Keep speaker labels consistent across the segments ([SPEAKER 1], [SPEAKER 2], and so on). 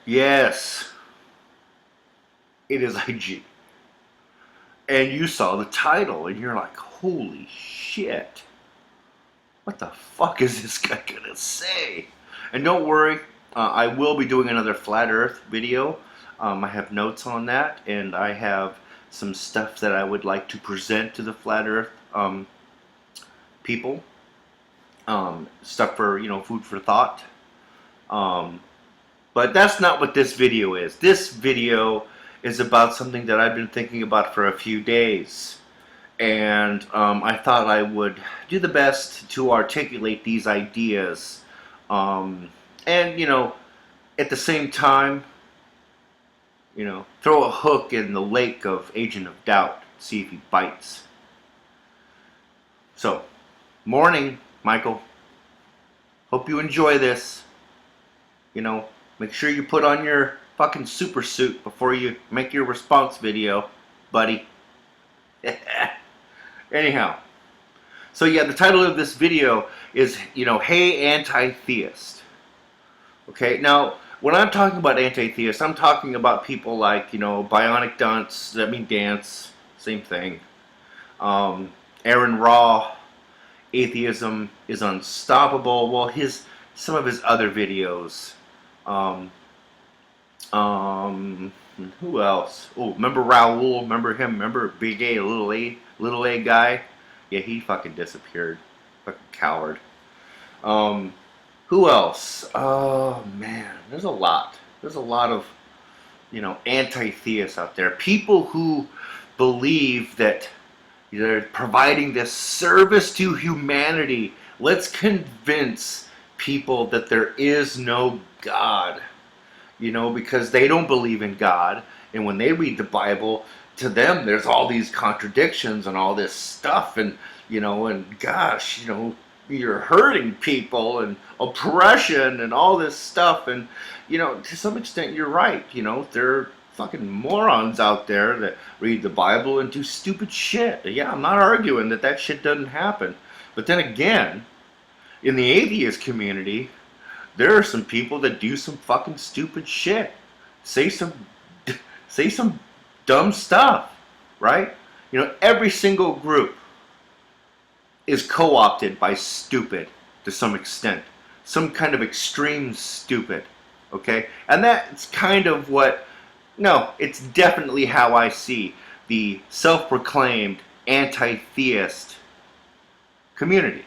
[SPEAKER 1] Yes, it is IG. And you saw the title and you're like, holy shit. What the fuck is this guy gonna say? And don't worry, I will be doing another Flat Earth video. I have notes on that, and I have some stuff that I would like to present to the Flat Earth people. Stuff for, food for thought. Um, but that's not what this video is. This video is about something that I've been thinking about for a few days. And I thought I would do the best to articulate these ideas, and at the same time, throw a hook in the lake of Agent of Doubt, see if he bites. So, morning, Michael. Hope you enjoy this. Make sure you put on your fucking super suit before you make your response video, buddy. Anyhow, so yeah, the title of this video is, Hey Anti Theist. Okay, now, when I'm talking about anti theist, I'm talking about people like, Bionic Dance, same thing. Aaron Raw, Atheism is Unstoppable. Well, some of his other videos. Who else? Oh, remember Raul? Remember him? Remember Big A, Little A guy? Yeah, he fucking disappeared. Fucking coward. Who else? Oh man, there's a lot. There's a lot of, anti-theists out there. People who believe that they're providing this service to humanity. Let's convince people that there is no God. Because they don't believe in God, and when they read the Bible, to them there's all these contradictions and all this stuff, and and gosh, you're hurting people and oppression and all this stuff, and to some extent you're right. There are fucking morons out there that read the Bible and do stupid shit. Yeah, I'm not arguing that shit doesn't happen, but then again, in the atheist community, there are some people that do some fucking stupid shit. Say some dumb stuff, right? Every single group is co-opted by stupid to some extent. Some kind of extreme stupid, okay? And that's kind of it's definitely how I see the self-proclaimed anti-theist community.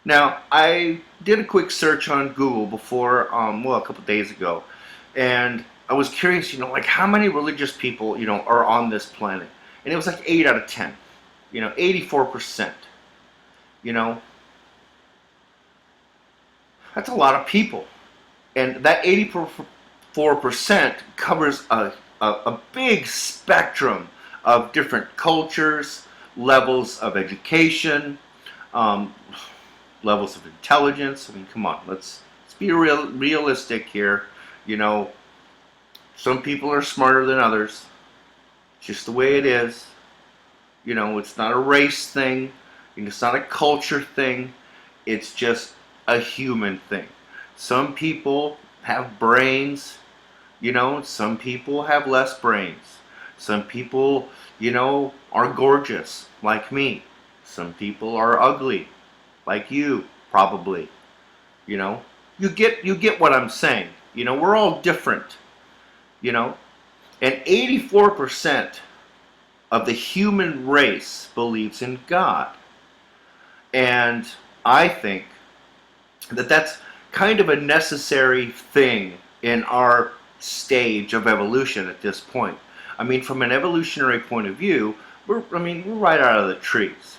[SPEAKER 1] Now, I did a quick search on Google before, a couple days ago, and I was curious, how many religious people, are on this planet? And it was like 8 out of 10, 84%, That's a lot of people. And that 84% covers a big spectrum of different cultures, levels of education, levels of intelligence. I mean, come on, let's be realistic here. Some people are smarter than others. It's just the way it is. It's not a race thing. It's not a culture thing. It's just a human thing. Some people have brains. Some people have less brains. Some people, are gorgeous, like me. Some people are ugly, like you, probably. You get what I'm saying. We're all different. And 84% of the human race believes in God. And I think that that's kind of a necessary thing in our stage of evolution at this point. I mean, from an evolutionary point of view, we're right out of the trees,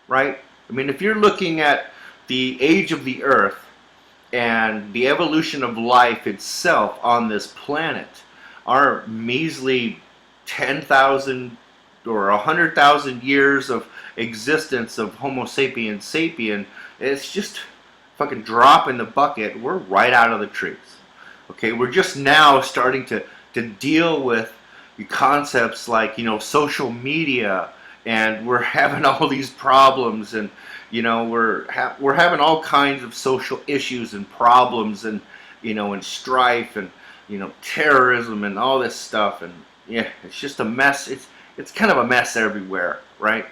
[SPEAKER 1] right? I mean, if you're looking at the age of the Earth and the evolution of life itself on this planet, our measly 10,000 or 100,000 years of existence of Homo sapiens sapien, it's just fucking drop in the bucket. We're right out of the trees. Okay, we're just now starting to deal with concepts like, social media, and we're having all these problems, and we're having all kinds of social issues and problems, and and strife and terrorism and all this stuff, and yeah, it's just a mess. It's kind of a mess everywhere, right?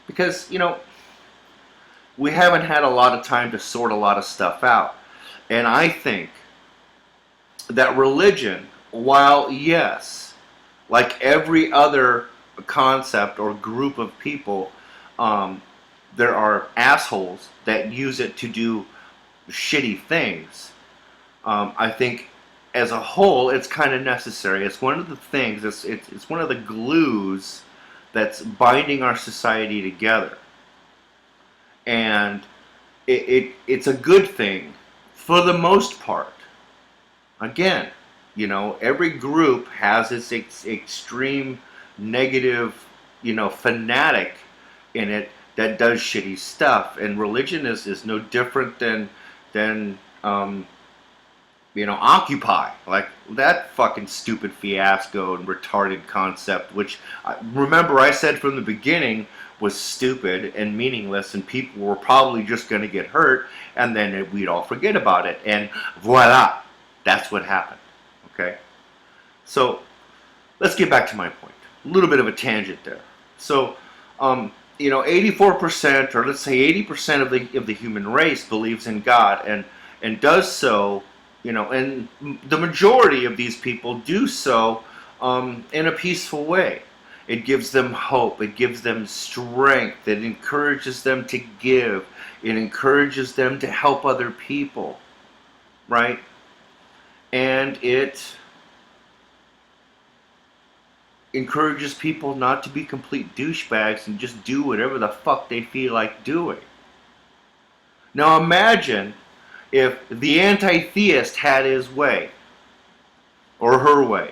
[SPEAKER 1] Because we haven't had a lot of time to sort a lot of stuff out, and I think that religion, while yes, like every other concept or group of people, there are assholes that use it to do shitty things. I think as a whole, it's kind of necessary. It's one of the things. It's one of the glues that's binding our society together, and it's a good thing for the most part. Again, every group has its extreme negative, fanatic in it that does shitty stuff, and religion is no different than Occupy, like that fucking stupid fiasco and retarded concept, which remember I said from the beginning was stupid and meaningless, and people were probably just going to get hurt, and then we'd all forget about it, and voila, that's what happened. Okay, so let's get back to my point. A little bit of a tangent there. So, 84%, or let's say 80% of the human race believes in God, and does so. And the majority of these people do so in a peaceful way. It gives them hope. It gives them strength. It encourages them to give. It encourages them to help other people, right? And it encourages people not to be complete douchebags and just do whatever the fuck they feel like doing. Now imagine if the anti-theist had his way, or her way,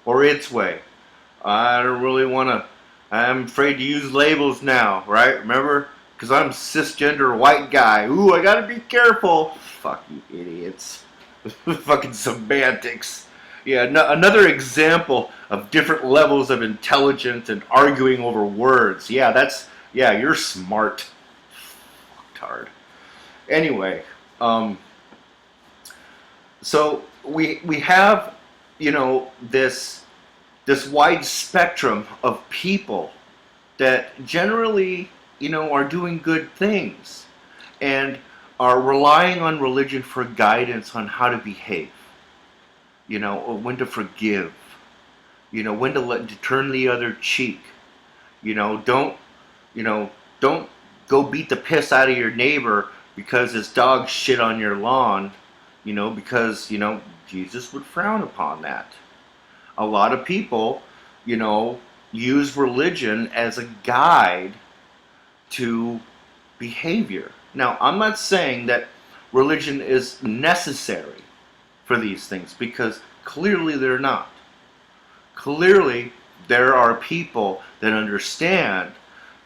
[SPEAKER 1] or its way. I don't really want to, I'm afraid to use labels now, right? Remember? Because I'm a cisgender white guy. Ooh, I gotta be careful. Fuck you idiots. Fucking semantics. Yeah, another example of different levels of intelligence and arguing over words. Yeah, you're smart. Fucktard. Anyway, so we have, this wide spectrum of people that generally, are doing good things and are relying on religion for guidance on how to behave, or when to forgive, when to turn the other cheek, don't go beat the piss out of your neighbor because his dog shit on your lawn, because, Jesus would frown upon that. A lot of people, use religion as a guide to behavior. Now, I'm not saying that religion is necessary for these things, because clearly they're not. Clearly, there are people that understand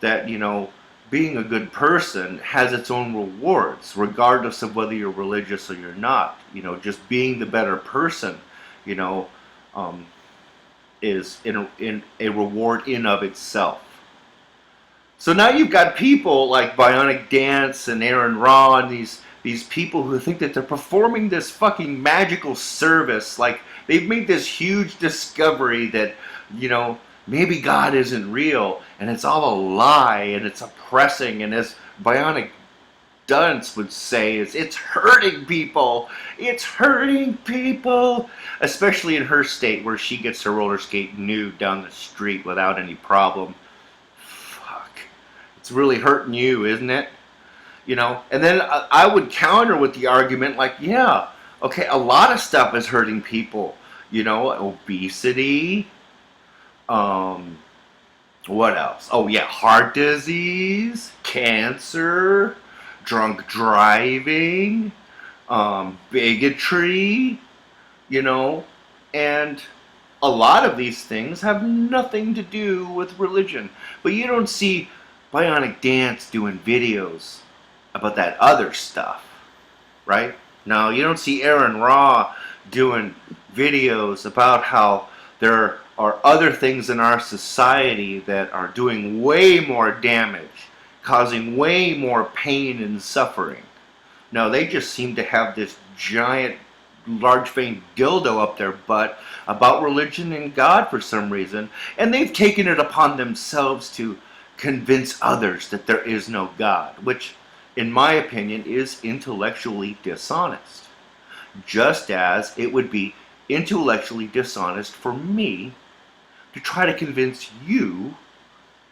[SPEAKER 1] that, being a good person has its own rewards, regardless of whether you're religious or you're not. Just being the better person, is in a reward in of itself. So now you've got people like Bionic Dance and Aaron Ra and these people who think that they're performing this fucking magical service. Like, they've made this huge discovery that, maybe God isn't real, and it's all a lie, and it's oppressing, and as Bionic Dunce would say, it's hurting people. It's hurting people. Especially in her state where she gets her roller skate nude down the street without any problem. Fuck. It's really hurting you, isn't it? And then I would counter with the argument like, yeah, okay, a lot of stuff is hurting people. Obesity, what else? Oh yeah, heart disease, cancer, drunk driving, bigotry, and a lot of these things have nothing to do with religion. But you don't see Bionic Dance doing videos about that other stuff, right? No, you don't see Aaron Ra doing videos about how there are other things in our society that are doing way more damage, causing way more pain and suffering. No, they just seem to have this giant large vein dildo up their butt about religion and God for some reason, and they've taken it upon themselves to convince others that there is no God, which, in my opinion, is intellectually dishonest. Just as it would be intellectually dishonest for me to try to convince you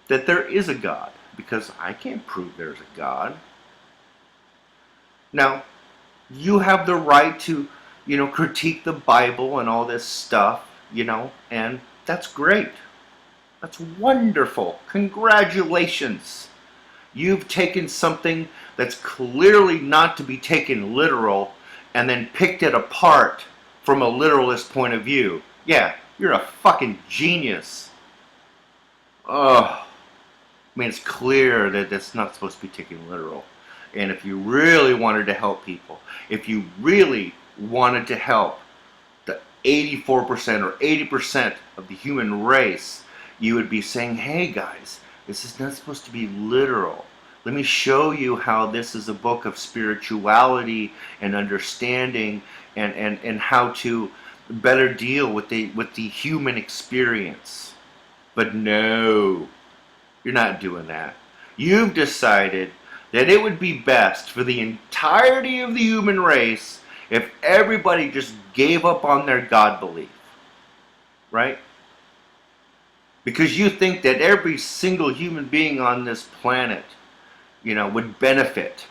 [SPEAKER 1] that there is a God, because I can't prove there's a God. Now, you have the right to, critique the Bible and all this stuff, and that's great. That's wonderful. Congratulations. You've taken something that's clearly not to be taken literal and then picked it apart from a literalist point of view. Yeah, you're a fucking genius. Oh, I mean, it's clear that that's not supposed to be taken literal. And if you really wanted to help people, if you really wanted to help the 84% or 80% of the human race, you would be saying, hey guys, this is not supposed to be literal. Let me show you how this is a book of spirituality and understanding, and how to better deal with the human experience. But no, you're not doing that. You've decided that it would be best for the entirety of the human race if everybody just gave up on their God belief. Right? Because you think that every single human being on this planet, would benefit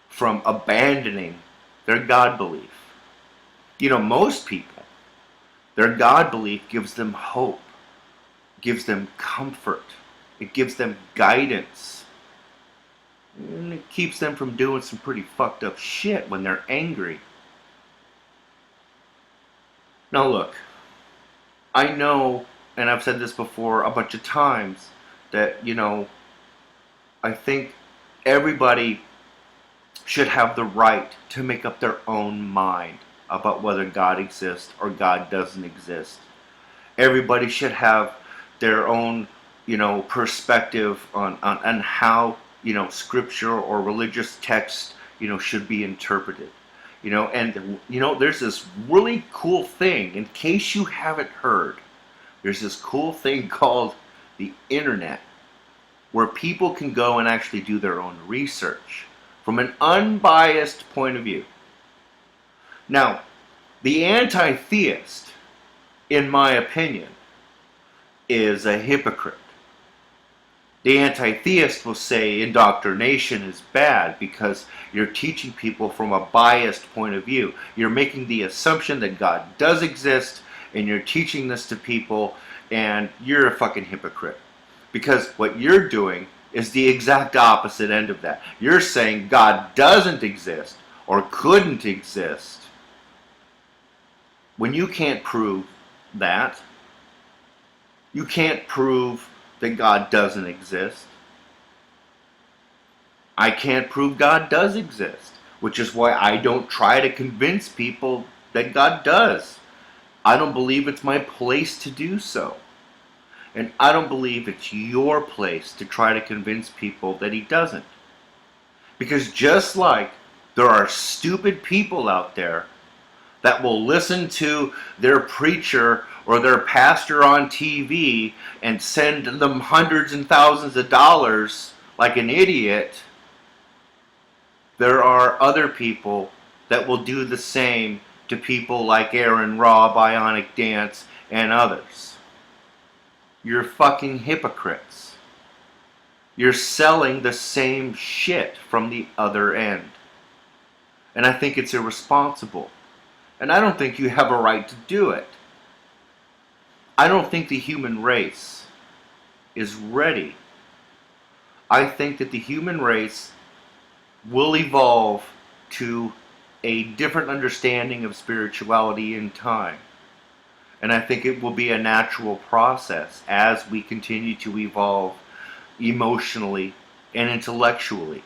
[SPEAKER 1] from abandoning their God belief. Most people, their God belief gives them hope, gives them comfort, it gives them guidance, and it keeps them from doing some pretty fucked up shit when they're angry. Now look, I know, and I've said this before a bunch of times, that, I think everybody should have the right to make up their own mind about whether God exists or God doesn't exist. Everybody should have their own, perspective on how, scripture or religious text, should be interpreted. And there's this really cool thing, in case you haven't heard, there's this cool thing called the internet, where people can go and actually do their own research from an unbiased point of view. Now, the anti-theist, in my opinion, is a hypocrite. The anti-theist will say indoctrination is bad because you're teaching people from a biased point of view. You're making the assumption that God does exist, and you're teaching this to people, and you're a fucking hypocrite. Because what you're doing is the exact opposite end of that. You're saying God doesn't exist or couldn't exist when you can't prove that. You can't prove that God doesn't exist. I can't prove God does exist, which is why I don't try to convince people that God does. I don't believe it's my place to do so. And I don't believe it's your place to try to convince people that he doesn't. Because just like there are stupid people out there that will listen to their preacher or their pastor on TV and send them hundreds and thousands of dollars like an idiot, there are other people that will do the same to people like Aaron Raw, Bionic Dance, and others. You're fucking hypocrites. You're selling the same shit from the other end. And I think it's irresponsible. And I don't think you have a right to do it. I don't think the human race is ready. I think that the human race will evolve to a different understanding of spirituality in time. And I think it will be a natural process as we continue to evolve emotionally and intellectually,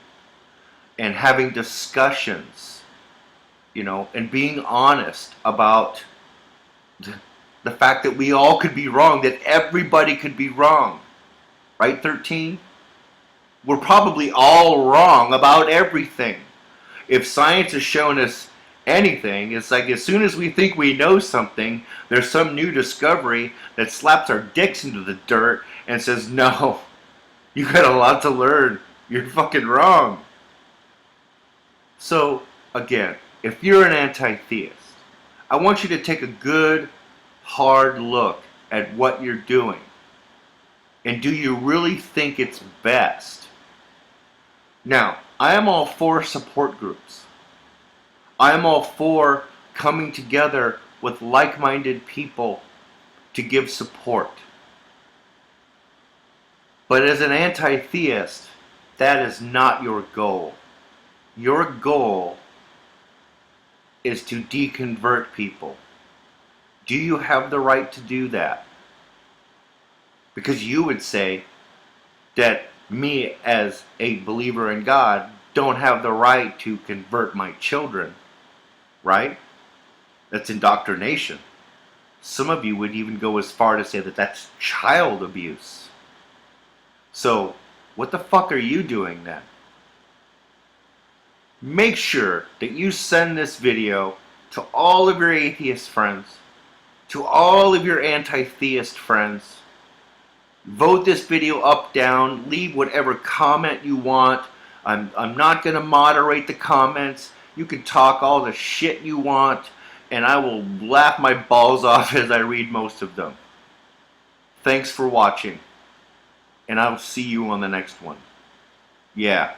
[SPEAKER 1] and having discussions, and being honest about the fact that we all could be wrong, that everybody could be wrong. Right, 13? We're probably all wrong about everything. If science has shown us anything. It's like as soon as we think we know something, there's some new discovery that slaps our dicks into the dirt and says, no, you got a lot to learn. You're fucking wrong. So, again, if you're an anti-theist, I want you to take a good, hard look at what you're doing. And do you really think it's best? Now, I am all for support groups. I am all for coming together with like-minded people to give support. But as an anti-theist, that is not your goal. Your goal is to deconvert people. Do you have the right to do that? Because you would say that me as a believer in God don't have the right to convert my children, right? That's indoctrination. Some of you would even go as far to say that that's child abuse. So, what the fuck are you doing then? Make sure that you send this video to all of your atheist friends, to all of your anti-theist friends. Vote this video up, down, leave whatever comment you want. I'm not going to moderate the comments. You can talk all the shit you want, and I will laugh my balls off as I read most of them. Thanks for watching, and I'll see you on the next one. Yeah,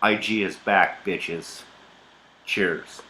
[SPEAKER 1] IG is back, bitches. Cheers.